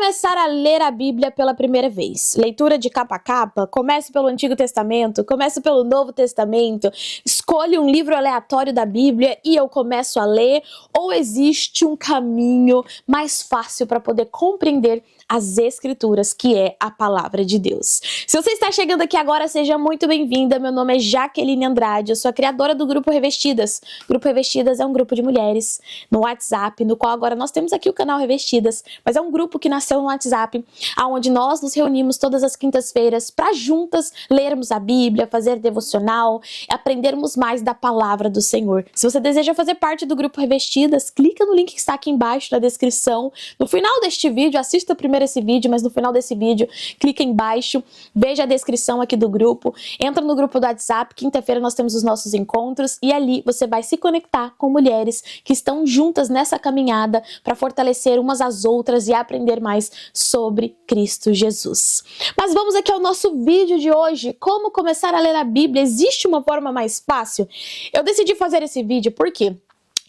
começar a ler a Bíblia pela primeira vez? Leitura de capa a capa? Comece pelo Antigo Testamento, comece pelo Novo Testamento, escolha um livro aleatório da Bíblia e eu começo a ler? Ou existe um caminho mais fácil para poder compreender as Escrituras, que é a Palavra de Deus? Se você está chegando aqui agora, seja muito bem-vinda. Meu nome é Jaqueline Andrade, eu sou a criadora do Grupo Revestidas. O Grupo Revestidas é um grupo de mulheres no WhatsApp, no qual agora nós temos aqui o canal Revestidas, mas é um grupo que nasceu no WhatsApp, onde nós nos reunimos todas as quintas-feiras para juntas lermos a Bíblia, fazer devocional, aprendermos mais da Palavra do Senhor. Se você deseja fazer parte do Grupo Revestidas, clica no link que está aqui embaixo na descrição. No final deste vídeo, assista primeiro esse vídeo, mas no final desse vídeo, clica embaixo, veja a descrição aqui do grupo, entra no grupo do WhatsApp. Quinta-feira nós temos os nossos encontros e ali você vai se conectar com mulheres que estão juntas nessa caminhada para fortalecer umas às outras e aprender mais sobre Cristo Jesus. Mas vamos aqui ao nosso vídeo de hoje, como começar a ler a Bíblia. Existe uma forma mais fácil? Eu decidi fazer esse vídeo porque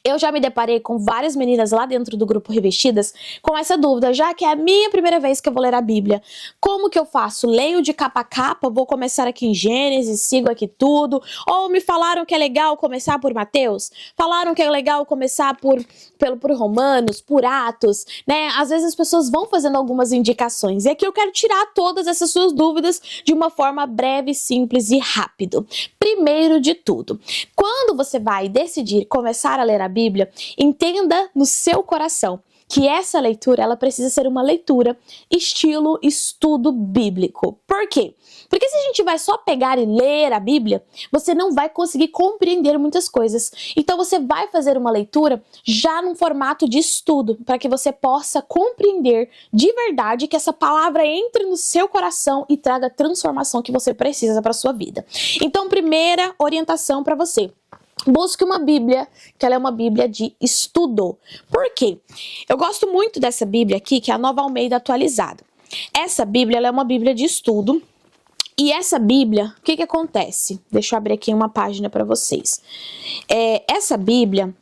eu já me deparei com várias meninas lá dentro do Grupo Revestidas com essa dúvida, já que é a minha primeira vez que eu vou ler a Bíblia. Como que eu faço? Leio de capa a capa? Vou começar aqui em Gênesis, sigo aqui tudo? Ou me falaram que é legal começar por Mateus? Falaram que é legal começar por Romanos, por Atos, né? Às vezes as pessoas vão fazendo algumas indicações. E aqui eu quero tirar todas essas suas dúvidas de uma forma breve, simples e rápido. Primeiro de tudo, quando você vai decidir começar a ler a Bíblia, entenda no seu coração que essa leitura, ela precisa ser uma leitura estilo estudo bíblico. Por quê? Porque se a gente vai só pegar e ler a Bíblia, você não vai conseguir compreender muitas coisas. Então você vai fazer uma leitura já num formato de estudo, para que você possa compreender de verdade, que essa palavra entre no seu coração e traga a transformação que você precisa para a sua vida. Então, primeira orientação para você: busque uma Bíblia, que ela é uma Bíblia de estudo. Por quê? Eu gosto muito dessa Bíblia aqui, que é a Nova Almeida Atualizada. Essa Bíblia, ela é uma Bíblia de estudo. E essa Bíblia, o que acontece? Deixa eu abrir aqui uma página para vocês. Essa Bíblia,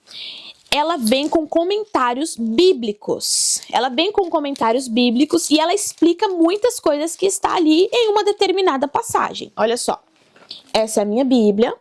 ela vem com comentários bíblicos. Ela vem com comentários bíblicos e ela explica muitas coisas que está ali em uma determinada passagem. Olha só. Essa é a minha Bíblia.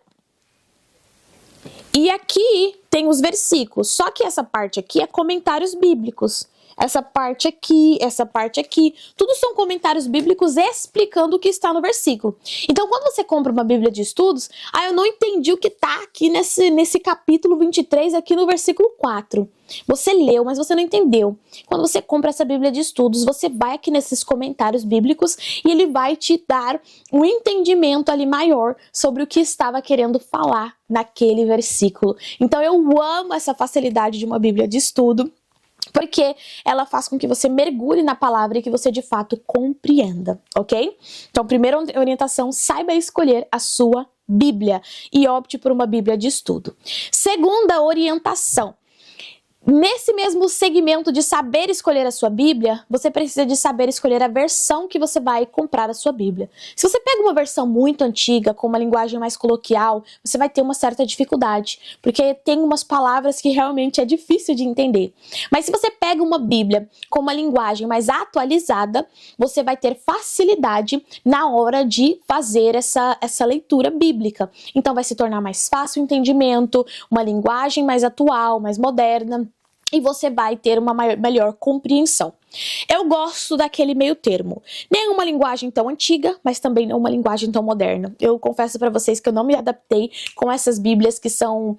E aqui tem os versículos, só que essa parte aqui é comentários bíblicos. Essa parte aqui, tudo são comentários bíblicos explicando o que está no versículo. Então, quando você compra uma Bíblia de estudos, eu não entendi o que está aqui nesse capítulo 23, aqui no versículo 4. Você leu, mas você não entendeu. Quando você compra essa Bíblia de estudos, você vai aqui nesses comentários bíblicos e ele vai te dar um entendimento ali maior sobre o que estava querendo falar naquele versículo. Então, eu amo essa facilidade de uma Bíblia de estudo, porque ela faz com que você mergulhe na palavra e que você de fato compreenda, ok? Então, primeira orientação: saiba escolher a sua Bíblia e opte por uma Bíblia de estudo. Segunda orientação: nesse mesmo segmento de saber escolher a sua Bíblia, você precisa de saber escolher a versão que você vai comprar a sua Bíblia. Se você pega uma versão muito antiga, com uma linguagem mais coloquial, você vai ter uma certa dificuldade, porque tem umas palavras que realmente é difícil de entender. Mas se você pega uma Bíblia com uma linguagem mais atualizada, você vai ter facilidade na hora de fazer essa leitura bíblica. Então vai se tornar mais fácil o entendimento, uma linguagem mais atual, mais moderna, e você vai ter uma melhor compreensão. Eu gosto daquele meio termo. Nem uma linguagem tão antiga, mas também não uma linguagem tão moderna. Eu confesso para vocês que eu não me adaptei com essas Bíblias que são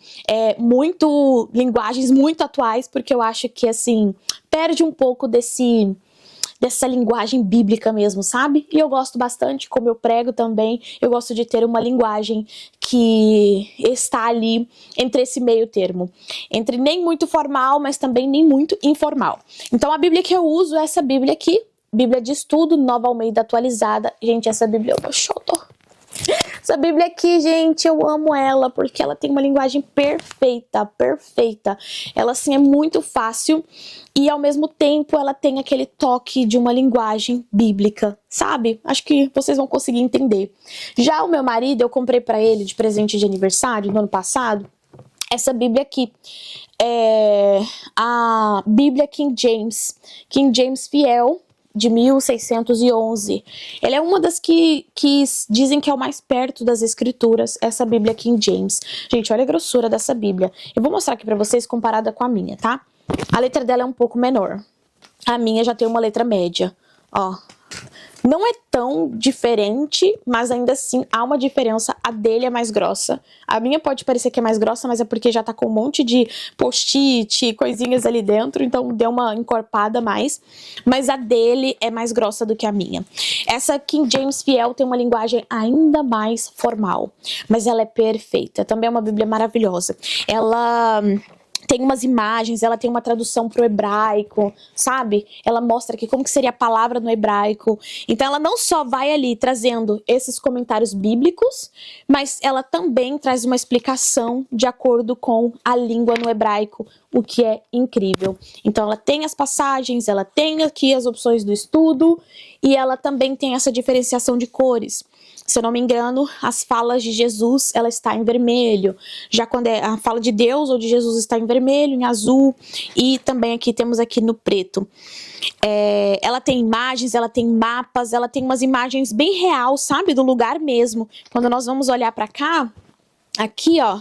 linguagens muito atuais, porque eu acho que, assim, perde um pouco dessa linguagem bíblica mesmo, sabe? E eu gosto bastante, como eu prego também, eu gosto de ter uma linguagem que está ali entre esse meio termo. Entre nem muito formal, mas também nem muito informal. Então a Bíblia que eu uso é essa Bíblia aqui, Bíblia de Estudo, Nova Almeida Atualizada. Gente, essa Bíblia eu choro. Essa Bíblia aqui, gente, eu amo ela, porque ela tem uma linguagem perfeita, perfeita. Ela, assim, é muito fácil e, ao mesmo tempo, ela tem aquele toque de uma linguagem bíblica, sabe? Acho que vocês vão conseguir entender. Já o meu marido, eu comprei pra ele de presente de aniversário no ano passado, essa Bíblia aqui. É a Bíblia King James Fiel. de 1611. Ela é uma das que dizem que é o mais perto das escrituras, essa Bíblia King James. Gente, olha a grossura dessa Bíblia. Eu vou mostrar aqui pra vocês comparada com a minha, tá? A letra dela é um pouco menor. A minha já tem uma letra média, ó. Não é tão diferente, mas ainda assim há uma diferença. A dele é mais grossa. A minha pode parecer que é mais grossa, mas é porque já tá com um monte de post-it, coisinhas ali dentro, então deu uma encorpada mais. Mas a dele é mais grossa do que a minha. Essa King James Fiel tem uma linguagem ainda mais formal, mas ela é perfeita. Também é uma Bíblia maravilhosa. Ela tem umas imagens, ela tem uma tradução pro hebraico, sabe? Ela mostra aqui como que seria a palavra no hebraico. Então ela não só vai ali trazendo esses comentários bíblicos, mas ela também traz uma explicação de acordo com a língua no hebraico, o que é incrível. Então ela tem as passagens, ela tem aqui as opções do estudo e ela também tem essa diferenciação de cores. Se eu não me engano, as falas de Jesus, ela está em vermelho. Já quando é a fala de Deus ou de Jesus está em vermelho, em azul. E também aqui temos aqui no preto. Ela tem imagens, ela tem mapas, ela tem umas imagens bem real, sabe? Do lugar mesmo. Quando nós vamos olhar para cá, aqui ó.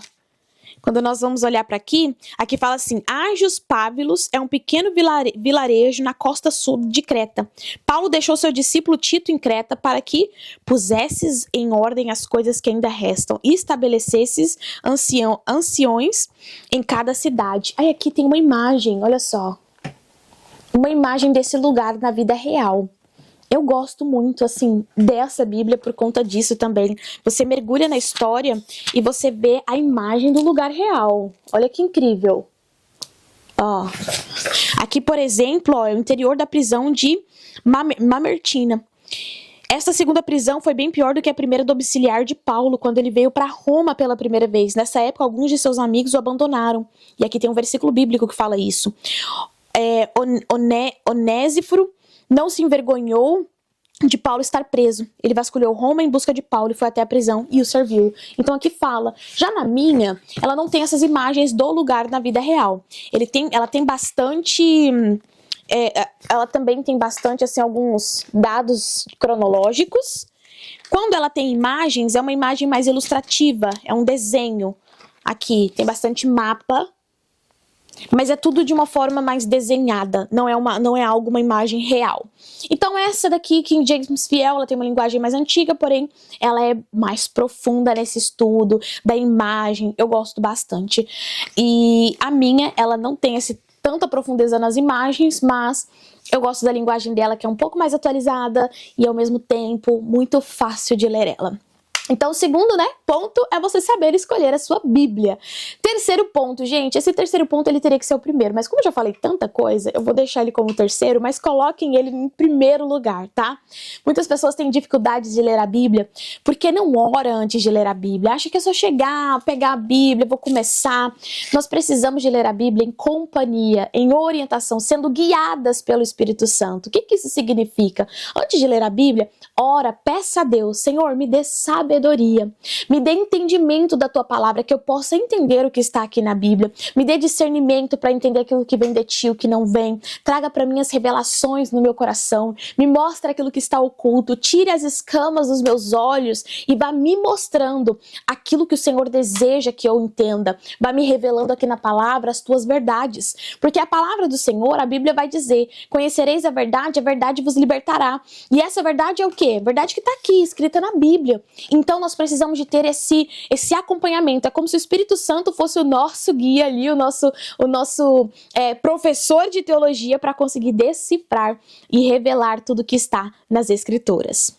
Quando nós vamos olhar para aqui, aqui fala assim, Ágios Pábilos é um pequeno vilarejo na costa sul de Creta. Paulo deixou seu discípulo Tito em Creta para que pusesses em ordem as coisas que ainda restam e estabelecesses anciões em cada cidade. Aí aqui tem uma imagem, olha só. Uma imagem desse lugar na vida real. Eu gosto muito, assim, dessa Bíblia por conta disso também. Você mergulha na história e você vê a imagem do lugar real. Olha que incrível. Ó. Aqui, por exemplo, ó, é o interior da prisão de Mamertina. Essa segunda prisão foi bem pior do que a primeira domiciliar de Paulo, quando ele veio para Roma pela primeira vez. Nessa época, alguns de seus amigos o abandonaram. E aqui tem um versículo bíblico que fala isso. Onésiforo não se envergonhou de Paulo estar preso. Ele vasculhou Roma em busca de Paulo e foi até a prisão e o serviu. Então aqui fala. Já na minha, ela não tem essas imagens do lugar na vida real. Ela tem bastante... ela também tem bastante, assim, alguns dados cronológicos. Quando ela tem imagens, é uma imagem mais ilustrativa. É um desenho. Aqui tem bastante mapa. Mas é tudo de uma forma mais desenhada, não é algo, uma imagem real. Então essa daqui, King James Fiel, ela tem uma linguagem mais antiga, porém ela é mais profunda nesse estudo da imagem, eu gosto bastante. E a minha, ela não tem tanta profundeza nas imagens, mas eu gosto da linguagem dela, que é um pouco mais atualizada e ao mesmo tempo muito fácil de ler ela. Então, o segundo, né, ponto é você saber escolher a sua Bíblia. Terceiro ponto, gente, esse terceiro ponto ele teria que ser o primeiro, mas como eu já falei tanta coisa, eu vou deixar ele como terceiro, mas coloquem ele em primeiro lugar, tá? Muitas pessoas têm dificuldades de ler a Bíblia porque não ora antes de ler a Bíblia. Acha que é só chegar, pegar a Bíblia, vou começar. Nós precisamos de ler a Bíblia em companhia, em orientação, sendo guiadas pelo Espírito Santo. O que isso significa? Antes de ler a Bíblia, ora, peça a Deus, Senhor, me dê sabedoria, me dê entendimento da tua palavra, que eu possa entender o que está aqui na Bíblia, me dê discernimento para entender aquilo que vem de ti, o que não vem, traga para mim as revelações no meu coração, me mostre aquilo que está oculto, tire as escamas dos meus olhos e vá me mostrando aquilo que o Senhor deseja que eu entenda, vá me revelando aqui na palavra as tuas verdades, porque a palavra do Senhor, a Bíblia vai dizer, conhecereis a verdade vos libertará, e essa verdade é o quê? Verdade que está aqui, escrita na Bíblia. Então nós precisamos de ter esse acompanhamento. É como se o Espírito Santo fosse o nosso guia ali, o nosso professor de teologia para conseguir decifrar e revelar tudo que está nas Escrituras.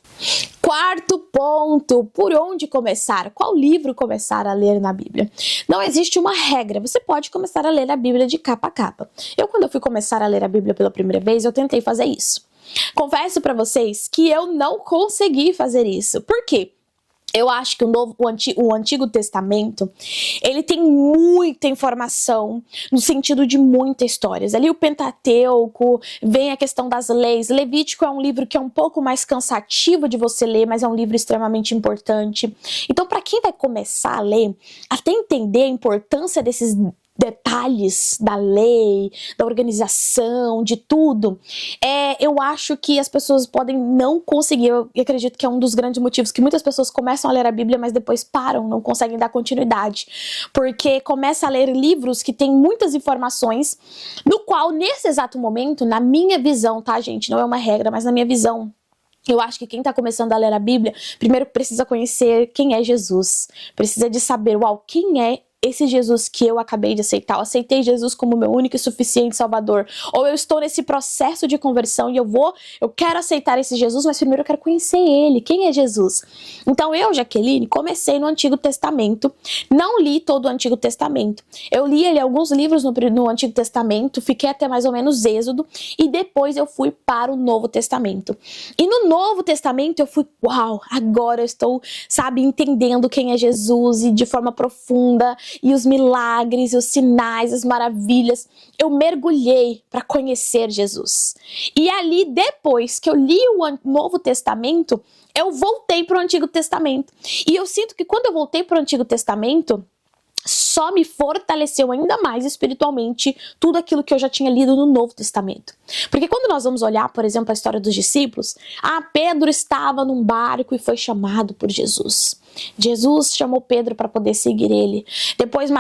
Quarto ponto, por onde começar? Qual livro começar a ler na Bíblia? Não existe uma regra, você pode começar a ler a Bíblia de capa a capa. Quando eu fui começar a ler a Bíblia pela primeira vez, eu tentei fazer isso. Confesso para vocês que eu não consegui fazer isso. Por quê? Eu acho que o Antigo Testamento, ele tem muita informação, no sentido de muitas histórias. Ali o Pentateuco, vem a questão das leis. Levítico é um livro que é um pouco mais cansativo de você ler, mas é um livro extremamente importante. Então, para quem vai começar a ler, até entender a importância desses detalhes da lei, da organização, de tudo, eu acho que as pessoas podem não conseguir. Eu acredito que é um dos grandes motivos que muitas pessoas começam a ler a Bíblia, mas depois param, não conseguem dar continuidade, porque começa a ler livros que têm muitas informações, no qual, nesse exato momento, na minha visão, tá, gente, não é uma regra, mas na minha visão, eu acho que quem está começando a ler a Bíblia, primeiro precisa conhecer quem é Jesus, precisa de saber, uau, quem é esse Jesus que eu acabei de aceitar? Eu aceitei Jesus como meu único e suficiente Salvador. Ou eu estou nesse processo de conversão e eu quero aceitar esse Jesus, mas primeiro eu quero conhecer ele. Quem é Jesus? Então eu, Jaqueline, comecei no Antigo Testamento. Não li todo o Antigo Testamento. Eu li ali alguns livros no Antigo Testamento, fiquei até mais ou menos Êxodo, e depois eu fui para o Novo Testamento. E no Novo Testamento eu fui, uau, agora eu estou, sabe, entendendo quem é Jesus e de forma profunda, e os milagres, os sinais, as maravilhas. Eu mergulhei para conhecer Jesus. E ali, depois que eu li o Novo Testamento, eu voltei para o Antigo Testamento. E eu sinto que quando eu voltei para o Antigo Testamento, só me fortaleceu ainda mais espiritualmente tudo aquilo que eu já tinha lido no Novo Testamento. Porque quando nós vamos olhar, por exemplo, a história dos discípulos, Pedro estava num barco e foi chamado por Jesus. Jesus chamou Pedro para poder seguir ele. Depois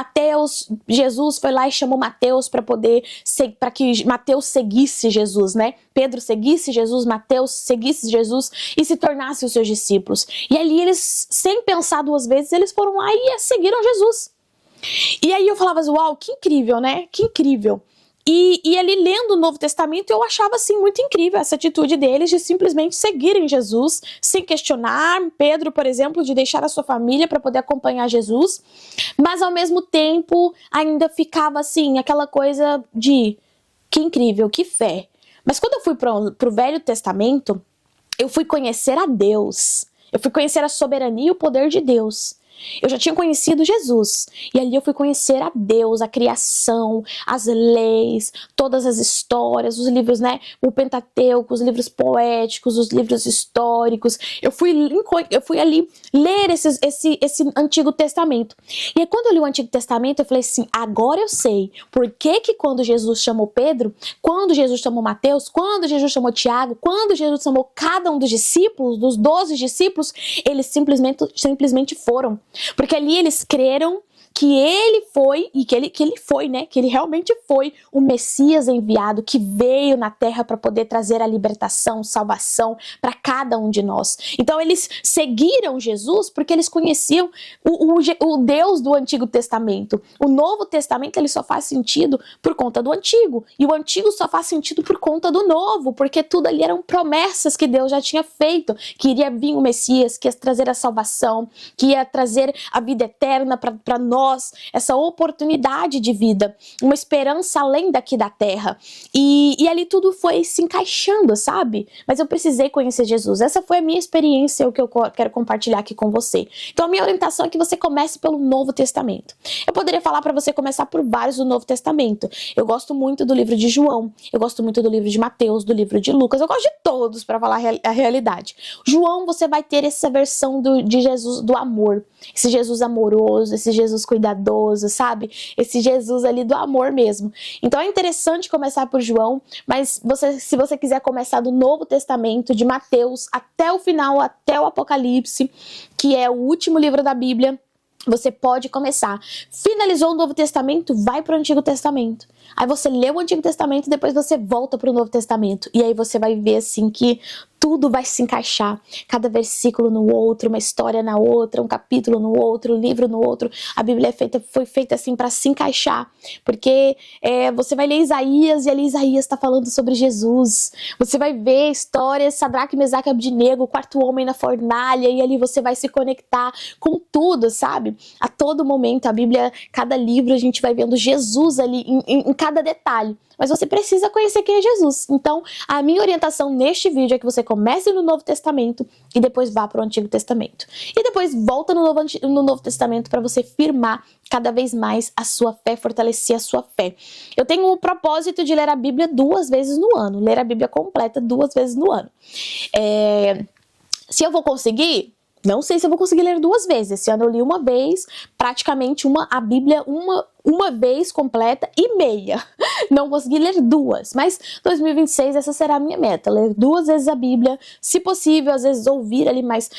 Jesus foi lá e chamou Mateus para que Mateus seguisse Jesus, né? Pedro seguisse Jesus, Mateus seguisse Jesus e se tornasse os seus discípulos. E ali eles, sem pensar duas vezes, eles foram lá e seguiram Jesus. E aí eu falava, uau, que incrível, né? Que incrível. E ali lendo o Novo Testamento, eu achava assim muito incrível essa atitude deles de simplesmente seguirem Jesus, sem questionar. Pedro, por exemplo, de deixar a sua família para poder acompanhar Jesus, mas ao mesmo tempo ainda ficava assim, aquela coisa de que incrível, que fé. Mas quando eu fui para o Velho Testamento, eu fui conhecer a Deus, eu fui conhecer a soberania e o poder de Deus. Eu já tinha conhecido Jesus, e ali eu fui conhecer a Deus, a criação, as leis, todas as histórias, os livros, né, o Pentateuco, os livros poéticos, os livros históricos. Eu fui ali ler esse Antigo Testamento. E aí, quando eu li o Antigo Testamento, eu falei assim, agora eu sei por que quando Jesus chamou Pedro, quando Jesus chamou Mateus, quando Jesus chamou Tiago, quando Jesus chamou cada um dos discípulos, dos 12 discípulos, eles simplesmente foram. Porque ali eles creram que ele foi, e que ele foi, né? Que ele realmente foi o Messias enviado, que veio na terra para poder trazer a libertação, salvação para cada um de nós. Então eles seguiram Jesus porque eles conheciam o Deus do Antigo Testamento. O Novo Testamento ele só faz sentido por conta do Antigo, e o Antigo só faz sentido por conta do Novo, porque tudo ali eram promessas que Deus já tinha feito, que iria vir o Messias, que ia trazer a salvação, que ia trazer a vida eterna para nós, essa oportunidade de vida, uma esperança além daqui da terra. E ali tudo foi se encaixando, sabe? Mas eu precisei conhecer Jesus. Essa foi a minha experiência, o que eu quero compartilhar aqui com você. Então a minha orientação é que você comece pelo Novo Testamento. Eu poderia falar para você começar por vários do Novo Testamento. Eu gosto muito do livro de João, eu gosto muito do livro de Mateus, do livro de Lucas, eu gosto de todos, para falar a realidade. João, você vai ter essa versão de Jesus do amor, esse Jesus amoroso, esse Jesus cuidadoso, sabe? Esse Jesus ali do amor mesmo. Então é interessante começar por João, mas se você quiser começar do Novo Testamento, de Mateus até o final, até o Apocalipse, que é o último livro da Bíblia, você pode começar. Finalizou o Novo Testamento, vai para o Antigo Testamento. Aí você lê o Antigo Testamento e depois você volta para o Novo Testamento. E aí você vai ver assim que tudo vai se encaixar. Cada versículo no outro, uma história na outra, um capítulo no outro, um livro no outro. A Bíblia foi feita assim para se encaixar. Porque você vai ler Isaías e ali Isaías está falando sobre Jesus. Você vai ver histórias, Sadraque, Mesaque e Abdinego, o quarto homem na fornalha, e ali você vai se conectar com tudo, sabe? A todo momento, a Bíblia, cada livro a gente vai vendo Jesus ali em cada detalhe. Mas você precisa conhecer quem é Jesus. Então, a minha orientação neste vídeo é que você comece no Novo Testamento e depois vá para o Antigo Testamento. E depois volta no Novo Testamento para você firmar cada vez mais a sua fé, fortalecer a sua fé. Eu tenho o propósito de ler a Bíblia 2 vezes no ano. Ler a Bíblia completa 2 vezes no ano. Se eu vou conseguir... Não sei se eu vou conseguir ler 2 vezes. Esse ano eu li uma vez, praticamente a Bíblia uma vez completa e meia. Não consegui ler duas, mas 2026 essa será a minha meta, ler 2 vezes a Bíblia, se possível, às vezes ouvir ali mais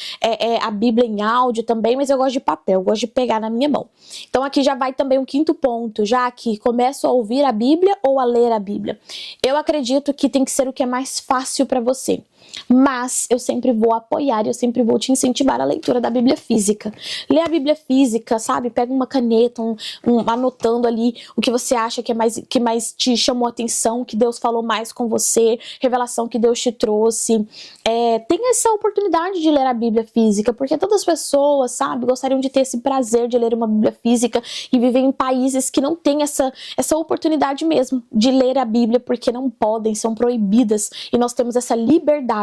a Bíblia em áudio também, mas eu gosto de papel, eu gosto de pegar na minha mão. Então aqui já vai também um 5º ponto, já que começo a ouvir a Bíblia ou a ler a Bíblia. Eu acredito que tem que ser o que é mais fácil para você. Mas eu sempre vou apoiar, eu sempre vou te incentivar a leitura da Bíblia física. Lê a Bíblia física, sabe? Pega uma caneta, anotando ali o que você acha que mais te chamou a atenção, que Deus falou mais com você, revelação que Deus te trouxe. Tenha essa oportunidade de ler a Bíblia física, porque todas as pessoas, sabe, gostariam de ter esse prazer de ler uma Bíblia física e viver em países que não têm essa oportunidade mesmo de ler a Bíblia, porque não podem, são proibidas, e nós temos essa liberdade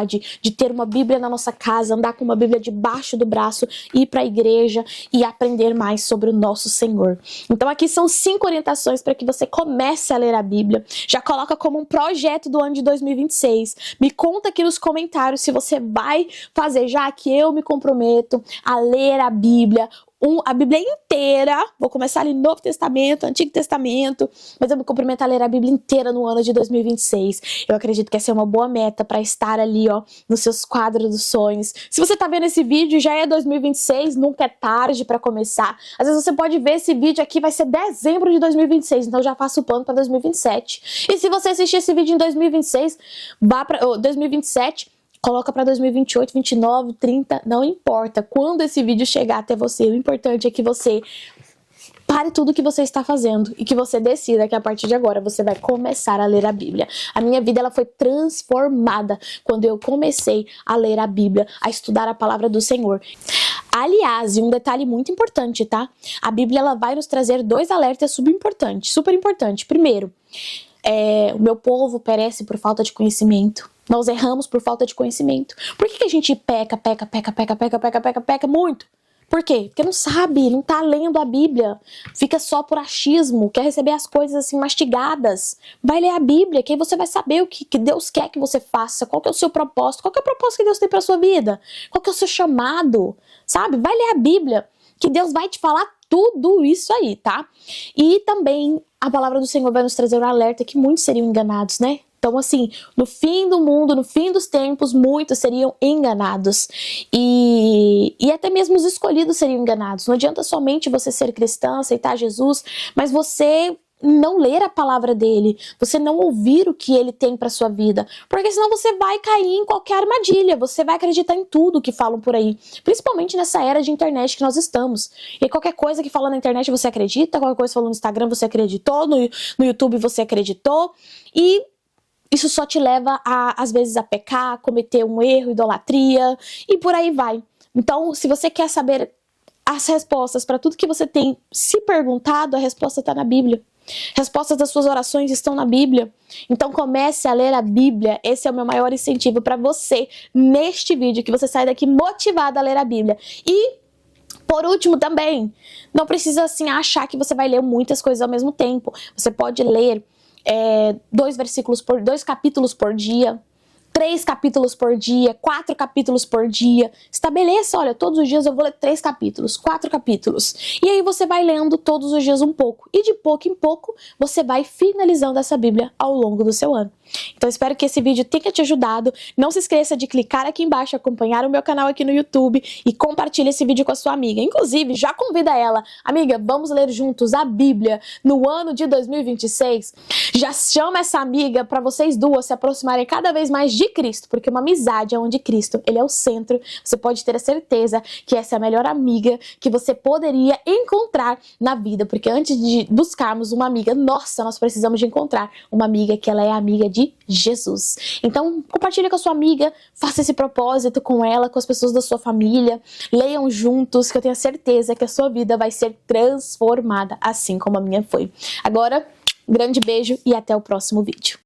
de ter uma Bíblia na nossa casa, andar com uma Bíblia debaixo do braço, ir para a igreja e aprender mais sobre o nosso Senhor. Então aqui são 5 orientações para que você comece a ler a Bíblia. Já coloca como um projeto do ano de 2026. Me conta aqui nos comentários se você vai fazer, já que eu me comprometo a ler a Bíblia, a Bíblia inteira. Vou começar ali no Novo Testamento, Antigo Testamento, mas eu me comprometo a ler a Bíblia inteira no ano de 2026. Eu acredito que essa é uma boa meta para estar ali, ó, nos seus quadros dos sonhos. Se você tá vendo esse vídeo, já é 2026, nunca é tarde para começar. Às vezes você pode ver esse vídeo aqui, vai ser dezembro de 2026, então já faço o plano para 2027. E se você assistir esse vídeo em 2026, vá para 2027, coloca para 2028, 29, 30, não importa quando esse vídeo chegar até você. O importante é que você pare tudo que você está fazendo e que você decida que a partir de agora você vai começar a ler a Bíblia. A minha vida ela foi transformada quando eu comecei a ler a Bíblia, a estudar a palavra do Senhor. Aliás, e um detalhe muito importante, tá? A Bíblia ela vai nos trazer 2 alertas super importantes. Primeiro, o meu povo perece por falta de conhecimento. Nós erramos por falta de conhecimento. Por que a gente peca muito? Por quê? Porque não sabe, não tá lendo a Bíblia. Fica só por achismo, quer receber as coisas assim mastigadas. Vai ler a Bíblia, que aí você vai saber o que Deus quer que você faça, qual que é o seu propósito, qual que é o propósito que Deus tem pra sua vida, qual que é o seu chamado, sabe? Vai ler a Bíblia, que Deus vai te falar tudo isso aí, tá? E também a palavra do Senhor vai nos trazer um alerta que muitos seriam enganados, né? Então, assim, no fim do mundo, no fim dos tempos, muitos seriam enganados. E até mesmo os escolhidos seriam enganados. Não adianta somente você ser cristã, aceitar Jesus, mas você não ler a palavra dele, você não ouvir o que ele tem para sua vida, porque senão você vai cair em qualquer armadilha, você vai acreditar em tudo que falam por aí, principalmente nessa era de internet que nós estamos. E qualquer coisa que fala na internet você acredita, qualquer coisa que fala no Instagram você acreditou, no YouTube você acreditou, e isso só te leva, às vezes, a pecar, a cometer um erro, idolatria, e por aí vai. Então, se você quer saber as respostas para tudo que você tem se perguntado, a resposta está na Bíblia. Respostas das suas orações estão na Bíblia. Então comece a ler a Bíblia. Esse é o meu maior incentivo para você neste vídeo, que você saia daqui motivada a ler a Bíblia. E por último também, não precisa assim achar que você vai ler muitas coisas ao mesmo tempo. Você pode ler 2 capítulos por dia, 3 capítulos por dia, 4 capítulos por dia. Estabeleça, olha, todos os dias eu vou ler 3 capítulos, 4 capítulos. E aí você vai lendo todos os dias um pouco. E de pouco em pouco você vai finalizando essa Bíblia ao longo do seu ano. Então espero que esse vídeo tenha te ajudado. Não se esqueça de clicar aqui embaixo, acompanhar o meu canal aqui no YouTube e compartilhe esse vídeo com a sua amiga. Inclusive, já convida ela. Amiga, vamos ler juntos a Bíblia no ano de 2026? Já chama essa amiga para vocês duas se aproximarem cada vez mais de Cristo, porque uma amizade é onde Cristo, ele é o centro. Você pode ter a certeza que essa é a melhor amiga que você poderia encontrar na vida, porque antes de buscarmos uma amiga nossa, nós precisamos de encontrar uma amiga que ela é amiga de Jesus. Então, compartilhe com a sua amiga, faça esse propósito com ela, com as pessoas da sua família, leiam juntos, que eu tenho certeza que a sua vida vai ser transformada, assim como a minha foi. Agora, grande beijo e até o próximo vídeo.